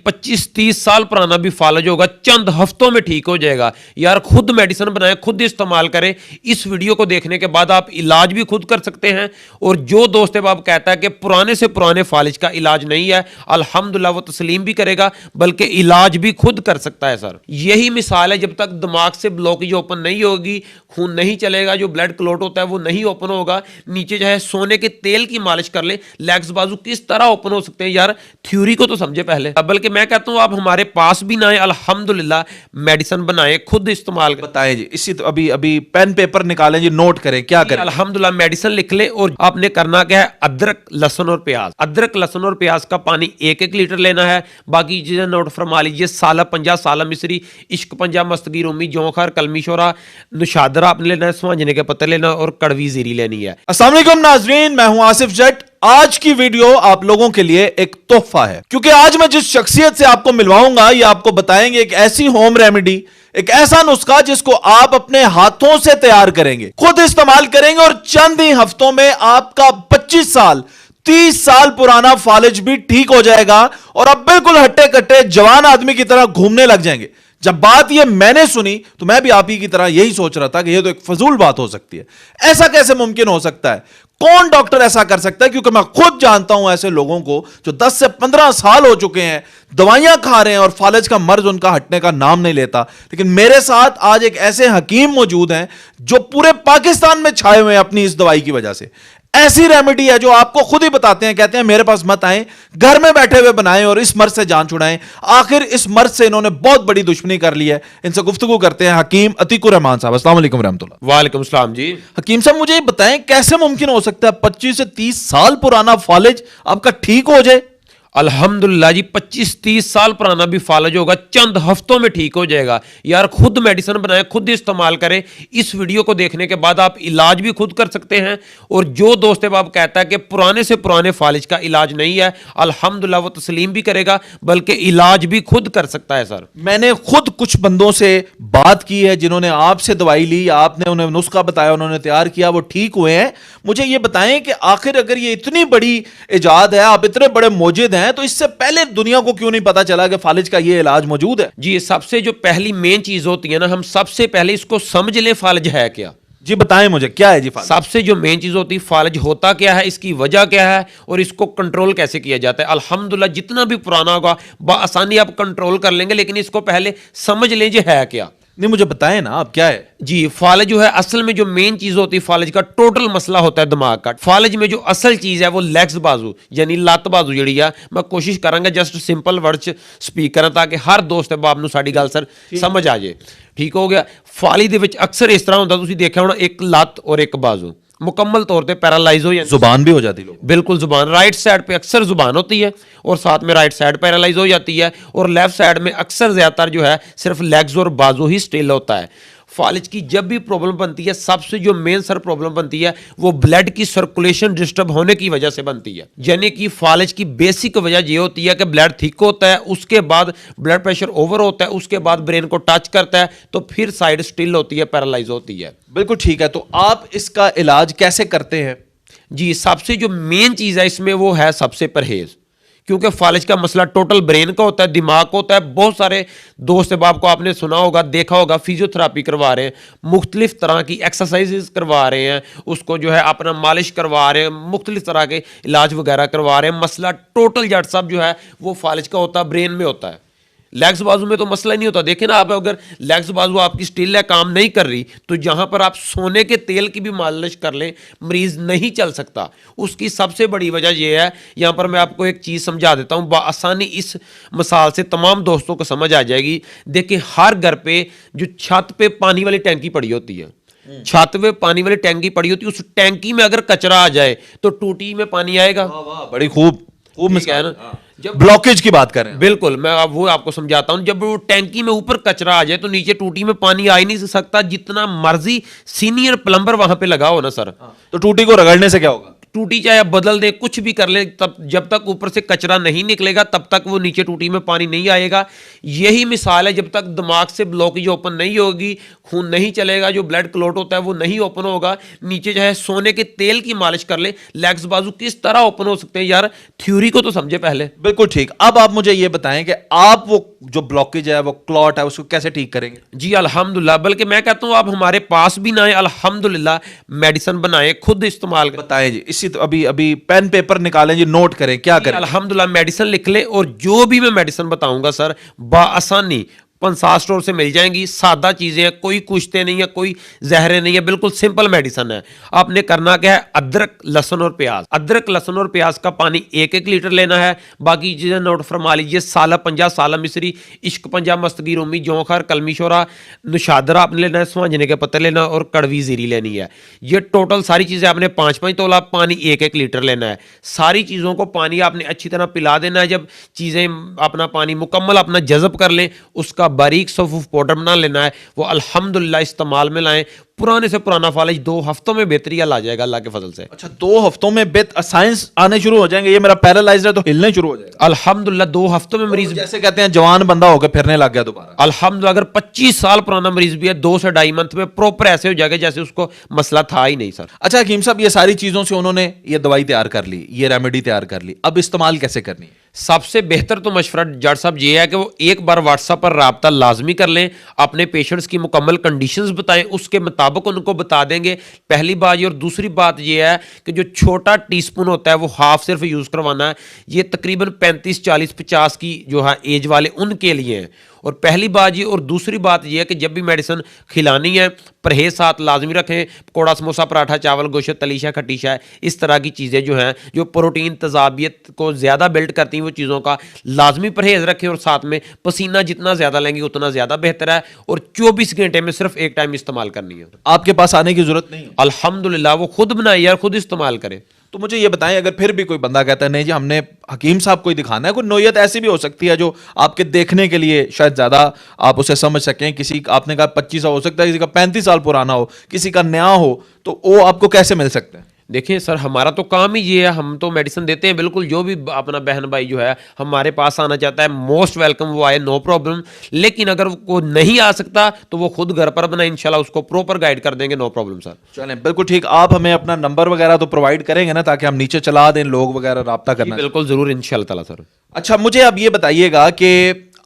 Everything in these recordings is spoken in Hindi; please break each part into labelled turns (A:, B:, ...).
A: 25-30 साल पुराना भी फालज होगा, चंद हफ्तों में ठीक हो जाएगा। यार खुद मेडिसिन बनाए, खुद इस्तेमाल करें। इस वीडियो को देखने के बाद आप इलाज भी खुद कर सकते हैं। और जो दोस्त बाब कहता है कि पुराने से पुराने फालिज का इलाज नहीं है, अल्हम्दुलिल्लाह वो तस्लीम भी करेगा, बल्कि इलाज भी खुद कर सकता है सर। यही मिसाल है, जब तक दिमाग से ब्लॉकेज ओपन नहीं होगी, खून नहीं चलेगा, जो ब्लड क्लॉट होता है वो नहीं ओपन होगा। नीचे जो है सोने के तेल की मालिश कर ले, लेग्स बाजू किस तरह ओपन हो सकते हैं यार, थ्योरी को तो समझे पहले। बल्कि मैं कहता हूं आप हमारे पास भी ना आए, अल्हम्दुलिल्लाह मेडिसिन बनाए, खुद इस्तेमाल
B: बताएं जी। इसी तो अभी पेन पेपर निकालें जी, नोट करें, क्या करें?
A: अल्हम्दुलिल्लाह मेडिसिन लिख ले। और आपने करना क्या है, अदरक लहसुन और प्याज, अदरक लहसुन और प्याज का पानी 1-1 लीटर लेना है। बाकी चीजें नोट फरमा लीजिए, साला पंजा, साला मिस्री, इश्क पंजा, मस्तगी रूमी, जौखर, कलमी शोरा, नुशादरा आपने लेना है, सुहांजने के पत्ते लेना और कड़वी जीरी लेनी है।
B: अस्सलाम वालेकुम नाजरीन, मैं हूं आसिफ जट। आज की वीडियो आप लोगों के लिए एक तोहफा है, क्योंकि आज मैं जिस शख्सियत से आपको मिलवाऊंगा, ये आपको बताएंगे एक ऐसी होम रेमेडी, एक ऐसा नुस्खा जिसको आप अपने हाथों से तैयार करेंगे, खुद इस्तेमाल करेंगे और चंद ही हफ्तों में आपका 25 साल 30 साल पुराना फालिज भी ठीक हो जाएगा और आप बिल्कुल हट्टे कट्टे जवान आदमी की तरह घूमने लग जाएंगे। जब बात ये मैंने सुनी तो मैं भी आप ही की तरह यही सोच रहा था कि ये तो एक फजूल बात हो सकती है। ऐसा कैसे मुमकिन हो सकता है? कौन डॉक्टर ऐसा कर सकता है? क्योंकि मैं खुद जानता हूं ऐसे लोगों को जो 10 से 15 साल हो चुके हैं, दवाइयां खा रहे हैं और फालिज का मर्ज उनका हटने का नाम नहीं लेता। लेकिन मेरे साथ आज एक ऐसे हकीम मौजूद हैं जो पूरे पाकिस्तान में छाए हुए हैं अपनी इस दवाई की वजह से। ऐसी रेमेडी है जो आपको खुद ही बताते हैं, कहते हैं मेरे पास मत आए, घर में बैठे हुए बनाएं और इस मर्ज से जान छुड़ाएं। आखिर इस मर्ज से इन्होंने बहुत बड़ी दुश्मनी कर ली है। इनसे गुफ्तगू करते हैं हकीम अतीकुर रहमान साहब। अस्सलाम वालेकुम रहमतुल्लाह।
A: वालेकुम सलाम जी।
B: हकीम साहब, मुझे ये बताएं कैसे मुमकिन हो सकता है 25 से 30 साल पुराना फालिज आपका ठीक हो जाए?
A: अल्हम्दुलिल्लाह जी, 25-30 साल पुराना भी फालिज होगा, चंद हफ्तों में ठीक हो जाएगा। यार खुद मेडिसिन बनाए, खुद इस्तेमाल करें। इस वीडियो को देखने के बाद आप इलाज भी खुद कर सकते हैं। और जो दोस्त बाब कहता है कि पुराने से पुराने फालिज का इलाज नहीं है, अल्हम्दुलिल्लाह वो तस्लीम भी करेगा, बल्कि इलाज भी खुद कर सकता है सर।
B: मैंने खुद कुछ बंदों से बात की है जिन्होंने आपसे दवाई ली, आपने उन्हें नुस्खा बताया, उन्होंने तैयार किया, वो ठीक हुए हैं। मुझे ये बताएं कि आखिर अगर ये इतनी बड़ी इजाद है, आप इतने बड़े मोजिद हैं, तो इससे पहले दुनिया को क्यों नहीं पता चला कि फालिज का ये इलाज मौजूद है?
A: जी, सबसे जो पहली मेन चीज होती है ना, हम सबसे पहले इसको समझ लें फालिज है क्या।
B: जी बताएं मुझे, क्या है जी फालिज?
A: सबसे जो मेन चीज होती है, फालिज होता क्या है, इसकी वजह क्या है और इसको कंट्रोल कैसे किया जाता है। अल्हम्दुलिल्लाह जितना भी पुराना होगा बआसानी आप कंट्रोल कर लेंगे, लेकिन इसको पहले समझ लें जो है क्या।
B: नहीं, मुझे बताएं ना आप, क्या है
A: जी। फालिज जो है, असल में जो मेन चीज होती है फालिज का, टोटल मसला होता है दिमाग का। फालिज में जो असल चीज है वो लेग्स बाजू यानी लत बाजू जी है। मैं कोशिश करांगा जस्ट सिंपल वर्ड्स स्पीक करा ताकि हर दोस्त बाब नूं साडी गल सर समझ आ जाए। ठीक हो गया। फालिज दे विच अक्सर इस तरह होंदा, तुसीं देखिया होना, एक लत और एक बाजू मुकम्मल तौर पे पैरालाइज हो जाती,
B: जुबान भी हो जाती है।
A: बिल्कुल जुबान, राइट साइड पे अक्सर जुबान होती है और साथ में राइट साइड पैरालाइज हो जाती है, और लेफ्ट साइड में अक्सर ज्यादातर जो है सिर्फ लेग्स और बाजू ही स्टिल होता है। फालिज की जब भी प्रॉब्लम बनती है, सबसे जो मेन सर प्रॉब्लम बनती है वो ब्लड की सर्कुलेशन डिस्टर्ब होने की वजह से बनती है। यानी कि फालिज की बेसिक वजह ये होती है कि ब्लड थिक होता है, उसके बाद ब्लड प्रेशर ओवर होता है, उसके बाद ब्रेन को टच करता है, तो फिर साइड स्टिल होती है, पैरालाइज होती है।
B: बिल्कुल ठीक है। तो आप इसका इलाज कैसे करते हैं?
A: जी, सबसे जो मेन चीज है इसमें वो है सबसे परहेज, क्योंकि फालिज का मसला टोटल ब्रेन का होता है, दिमाग का होता है। बहुत सारे दोस्त बाब को आपने सुना होगा, देखा होगा, फिजियोथेरापी करवा रहे हैं, मुख्तलिफ तरह की एक्सरसाइजेज करवा रहे हैं, उसको जो है अपना मालिश करवा रहे हैं, मुख्तलिफ तरह के इलाज वगैरह करवा रहे हैं। मसला टोटल जट सब जो है वो फालिज का होता है, ब्रेन में होता है। लेग्स बाजू में तो मसला ही नहीं होता। देखें ना आप, अगर लेग्स बाजू आपकी स्टिल है, काम नहीं कर रही, तो जहां पर आप सोने के तेल की भी मालिश कर लें, मरीज नहीं चल सकता। उसकी सबसे बड़ी वजह यह है, यहां पर मैं आपको एक चीज समझा देता हूं, बआसानी इस मिसाल से तमाम दोस्तों को समझ आ जाएगी। देखिए, हर घर पे जो छत पे पानी वाली टैंकी पड़ी होती है, छत पे पानी वाली टैंकी पड़ी होती है, उस टैंकी में अगर कचरा आ जाए तो टूटी में पानी आएगा।
B: बड़ी खूब
A: है ना।
B: जब ब्लॉकेज की बात करें,
A: बिल्कुल, मैं अब वो आपको समझाता हूं। जब वो टैंकी में ऊपर कचरा आ जाए तो नीचे टूटी में पानी आ ही नहीं सकता, जितना मर्जी सीनियर प्लम्बर वहां पे लगा हो ना सर।
B: तो टूटी को रगड़ने से क्या होगा?
A: टूटी चाहे आप बदल दें, कुछ भी कर लें, तब जब तक ऊपर से कचरा नहीं निकलेगा तब तक वो नीचे टूटी में पानी नहीं आएगा। यही मिसाल है, जब तक दिमाग से ब्लॉकेज ओपन नहीं होगी, खून नहीं चलेगा, जो ब्लड क्लॉट होता है वो नहीं ओपन होगा, नीचे चाहे सोने के तेल की मालिश कर ले, लेग्स बाजू किस तरह ओपन हो सकते हैं यार, थ्योरी को तो समझे पहले।
B: बिल्कुल ठीक। अब आप मुझे ये बताएं कि आप वो जो ब्लॉकेज है, वो क्लॉट है, उसको कैसे ठीक करेंगे?
A: जी अल्हम्दुलिल्लाह, बल्कि मैं कहता हूँ आप हमारे पास भी ना आए, अल्हम्दुलिल्लाह मेडिसिन बनाए, खुद इस्तेमाल करें।
B: बताएं जी, इसी तो अभी पेन पेपर निकालें जी, नोट करें, क्या करें?
A: अल्हम्दुलिल्लाह मेडिसिन लिख ले, और जो भी मैं मेडिसिन बताऊंगा सर बाआसानी पंसार स्टोर से मिल जाएंगी। सादा चीजें हैं, कोई कुश्ते नहीं है, कोई जहरे नहीं है, बिल्कुल सिंपल मेडिसिन है। आपने करना क्या है, अदरक लहसुन और प्याज, अदरक लहसुन और प्याज का पानी 1-1 लीटर लेना है। बाकी चीजें नोट फरमा लीजिए, साला पंजा, साला मिश्री, इश्क पंजा, मस्तगी रूमी, जौखर, कलमी शोरा, नुशादरा आपने लेना है, सुहांजने के पत्ते लेना और कड़वी जीरी लेनी है। ये टोटल सारी चीजें आपने 5-5 तोला, पानी 1-1 लीटर लेना है। सारी चीजों को पानी आपने अच्छी तरह पिला देना है। जब चीजें अपना पानी मुकम्मल अपना जज़ब कर लें, उसका बारीक सफूफ पाउडर बना लेना है। वो अल्हम्दुलिल्लाह इस्तेमाल में लाएं, पुराने से पुराना फालिज 2 हफ्तों में बेहतरी ला जाएगा अल्लाह के फजल से।
B: अच्छा, 2 हफ्तों में साइंस आने शुरू हो जाएंगे? ये मेरा पैरालाइज्ड है तो हिलने शुरू हो जाएगा?
A: अल्हम्दुलिल्लाह 2 हफ्तों में मरीज,
B: जैसे कहते हैं जवान बंदा होकर फिरने लग गया दोबारा।
A: अल्हम्दुलिल्लाह अगर 25 साल पुराना मरीज भी है, 2 से 2.5 मंथ में प्रॉपर ऐसे हो जाएगा जैसे उसको मसला था ही नहीं सर।
B: अच्छा हकीम साहब, ये सारी चीजों से उन्होंने ये दवाई तैयार कर ली, ये रेमेडी तैयार कर ली, अब इस्तेमाल कैसे करनी है?
A: सबसे बेहतर तो मशवरा जट साहब ये है कि वो एक बार व्हाट्सएप पर राब्ता लाजमी कर लें, अपने पेशेंट्स की मुकम्मल कंडीशंस बताएं, उसके मुताबिक उनको बता देंगे, पहली बात ये। और दूसरी बात ये है कि जो छोटा टीस्पून होता है वो हाफ सिर्फ यूज़ करवाना है। ये तकरीबन 35, 40, 50 की जो है एज वाले उनके लिए है। और पहली बात ये, और दूसरी बात ये है कि जब भी मेडिसिन खिलानी है परहेज साथ लाजमी रखें। पकौड़ा, समोसा, पराठा, चावल, गोश्त, तलीशा, खटीशा, इस तरह की चीज़ें जो हैं जो प्रोटीन तजाबियत को ज़्यादा बिल्ड करती हैं, वो चीज़ों का लाजमी परहेज रखें। और साथ में पसीना जितना ज़्यादा लेंगे उतना ज़्यादा बेहतर है। और 24 घंटे में सिर्फ एक टाइम इस्तेमाल करनी है।
B: आपके पास आने की जरूरत नहीं है?
A: अल्हम्दुलिल्लाह वो खुद बनाए यार, खुद इस्तेमाल करे।
B: तो मुझे ये बताएं, अगर फिर भी कोई बंदा कहता है नहीं जी हमने हकीम साहब को ही दिखाना है, कोई नोयत ऐसी भी हो सकती है जो आपके देखने के लिए शायद ज्यादा आप उसे समझ सकें, किसी आपने कहा 25 हो सकता है, किसी का 35 साल पुराना हो, किसी का नया हो, तो वो आपको कैसे मिल सकते हैं?
A: देखिए सर, हमारा तो काम ही ये है, हम तो मेडिसिन देते हैं बिल्कुल। जो भी अपना बहन भाई जो है हमारे पास आना चाहता है, मोस्ट वेलकम, वो आए, नो प्रॉब्लम। लेकिन अगर वो नहीं आ सकता तो वो खुद घर पर बनाए, इंशाल्लाह उसको प्रॉपर गाइड कर देंगे, नो प्रॉब्लम सर।
B: चलें, बिल्कुल ठीक। आप हमें अपना नंबर वगैरह तो प्रोवाइड करेंगे ना, ताकि हम नीचे चला दें, लोग वगैरह राब्ता करना।
A: बिल्कुल जरूर, इंशाल्लाह ताला सर।
B: अच्छा, मुझे अब ये बताइएगा कि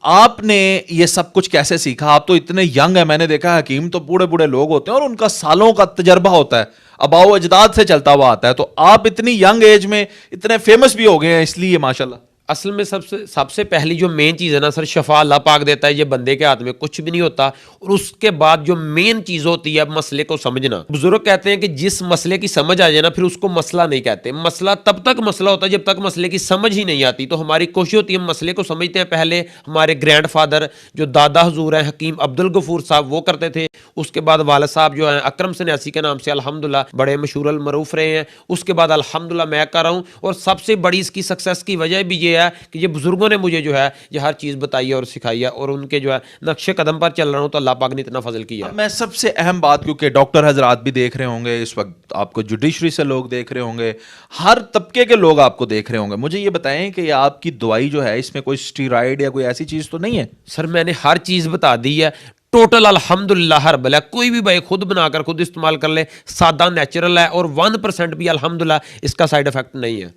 B: आपने ये सब कुछ कैसे सीखा? आप तो इतने यंग है, मैंने देखा है हकीम तो बूढ़े बूढ़े लोग होते हैं और उनका सालों का तजर्बा होता है, अबाओ अजदाद से चलता हुआ आता है। तो आप इतनी यंग एज में इतने फेमस भी हो गए हैं, इसलिए माशाल्लाह।
A: असल में सबसे पहली जो मेन चीज़ है ना सर, शफा अल्लाह पाक देता है, ये बंदे के हाथ में कुछ भी नहीं होता। और उसके बाद जो मेन चीज़ होती है मसले को समझना। बुजुर्ग कहते हैं कि जिस मसले की समझ आ जाए ना, फिर उसको मसला नहीं कहते। मसला तब तक मसला होता है जब तक मसले की समझ ही नहीं आती। तो हमारी कोशिश होती है मसले को समझते हैं। पहले हमारे ग्रैंडफादर जो दादा हुजूर हैं हकीम अब्दुल गफूर साहब, वो करते थे। उसके बाद वालिद साहब जो हैं अकरम सन्यासी के नाम से अल्हम्दुलिल्लाह बड़े मशहूर मरूफ रहे हैं। उसके बाद अल्हम्दुलिल्लाह मैं कर रहा हूँ। और सबसे बड़ी इसकी सक्सेस की वजह भी ये है कि ये बुजुर्गों ने मुझे जो है ये हर चीज़ बताई है और सिखाई है, और उनके जो है नक्शे कदम पर चल रहा हूँ, तो अल्लाह पाक ने इतना फजल किया।
B: मैं सबसे अहम बात, क्योंकि डॉक्टर हजरात भी देख रहे होंगे इस वक्त, आपको जुडिशरी से लोग देख रहे होंगे, हर तबके के लोग आपको देख रहे होंगे, मुझे ये बताएं कि आपकी दवाई जो है इसमें कोई स्टीरॉयड या कोई ऐसी चीज़ तो नहीं है?
A: सर मैंने हर चीज़ बता दी है, टोटल अल्हम्दुलिल्लाह हर्बल है। कोई भी भाई खुद बनाकर खुद इस्तेमाल कर ले, सादा नेचुरल है, और 1% भी अल्हम्दुलिल्लाह इसका साइड इफेक्ट नहीं है।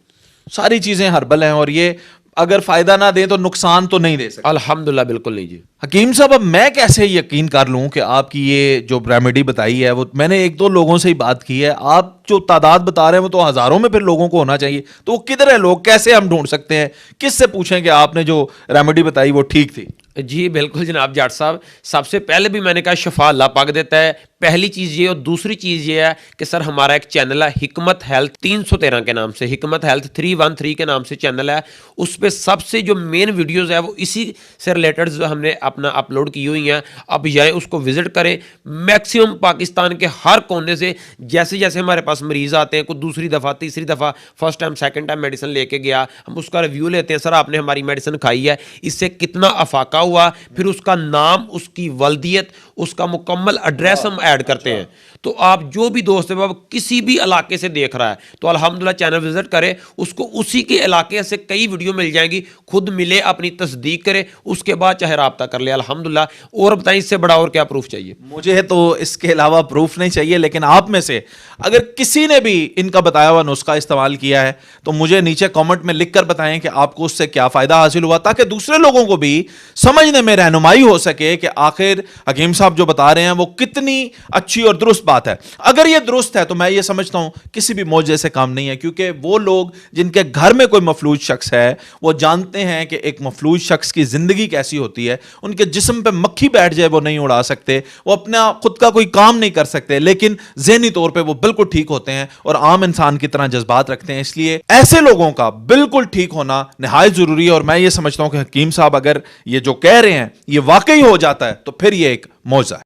B: सारी चीज़ें हर्बल हैं, और ये अगर फायदा ना दें तो नुकसान तो नहीं दे सकते?
A: अल्हम्दुलिल्लाह बिल्कुल नहीं जी।
B: हकीम साहब, अब मैं कैसे यकीन कर लूं कि आपकी ये जो रेमेडी बताई है, वो मैंने 1-2 लोगों से ही बात की है, आप जो तादाद बता रहे हैं वो तो हजारों में फिर लोगों को होना चाहिए, तो वो किधर है लोग, कैसे हम ढूंढ सकते हैं, किससे पूछें कि आपने जो रेमेडी बताई वो ठीक थी?
A: जी बिल्कुल जनाब जाट साहब, सबसे पहले भी मैंने कहा शफा अल्लाह पाक देता है, पहली चीज़ ये। और दूसरी चीज़ ये है कि सर हमारा एक चैनल है हिकमत हेल्थ 313 के नाम से, हिकमत हेल्थ 313 के नाम से चैनल है। उस पर सबसे जो मेन वीडियोस है वो इसी से रिलेटेड जो हमने अपना अपलोड की हुई हैं। अब जाएँ उसको विजिट करें। मैक्सिमम पाकिस्तान के हर कोने से जैसे जैसे हमारे पास मरीज़ आते हैं, कोई दूसरी दफ़ा तीसरी दफ़ा first time second time medicine लेके गया, हम उसका रिव्यू लेते हैं, सर आपने हमारी मेडिसिन खाई है, इससे कितना अफाका हुआ, फिर उसका नाम, उसकी वल्दियत, उसका मुकम्मल एड्रेस हम ऐड करते हैं। तो आप जो भी दोस्त है बाब किसी भी इलाके से देख रहा है तो अल्हम्दुलिल्लाह चैनल विजिट करे, उसको उसी के इलाके से कई वीडियो मिल जाएंगी, खुद मिले, अपनी तस्दीक करे, उसके बाद चाहे राब्ता कर ले अल्हम्दुलिल्लाह। और बताएं इससे बड़ा और क्या प्रूफ चाहिए?
B: मुझे तो इसके अलावा प्रूफ नहीं चाहिए, लेकिन आप में से अगर किसी ने भी इनका बताया हुआ नुस्खा इस्तेमाल किया है तो मुझे नीचे कमेंट में लिखकर बताएं कि आपको उससे क्या फायदा हासिल हुआ, ताकि दूसरे लोगों को भी समझने में रहनुमाई हो सके कि आखिर हकीम साहब जो बता रहे हैं वो कितनी अच्छी और दुरुस्त बात है। अगर ये दुरुस्त है तो मैं ये समझता हूं किसी भी मौजे से काम नहीं है, क्योंकि वो लोग जिनके घर में कोई मफलूज शख्स है वो जानते हैं कि एक मफलूज शख्स की जिंदगी कैसी होती है। उनके जिस्म पे मक्खी बैठ जाए वो नहीं उड़ा सकते, वो अपना खुद का कोई काम नहीं कर सकते, लेकिन ज़हनी तौर पे वो बिल्कुल ठीक होते हैं और आम इंसान की तरह जज्बात रखते हैं। इसलिए ऐसे लोगों का बिल्कुल ठीक होना निहायत जरूरी है। और मैं ये समझता हूं कि हकीम साहब अगर ये जो कह रहे हैं ये वाकई हो जाता है तो फिर ये एक मौजा है।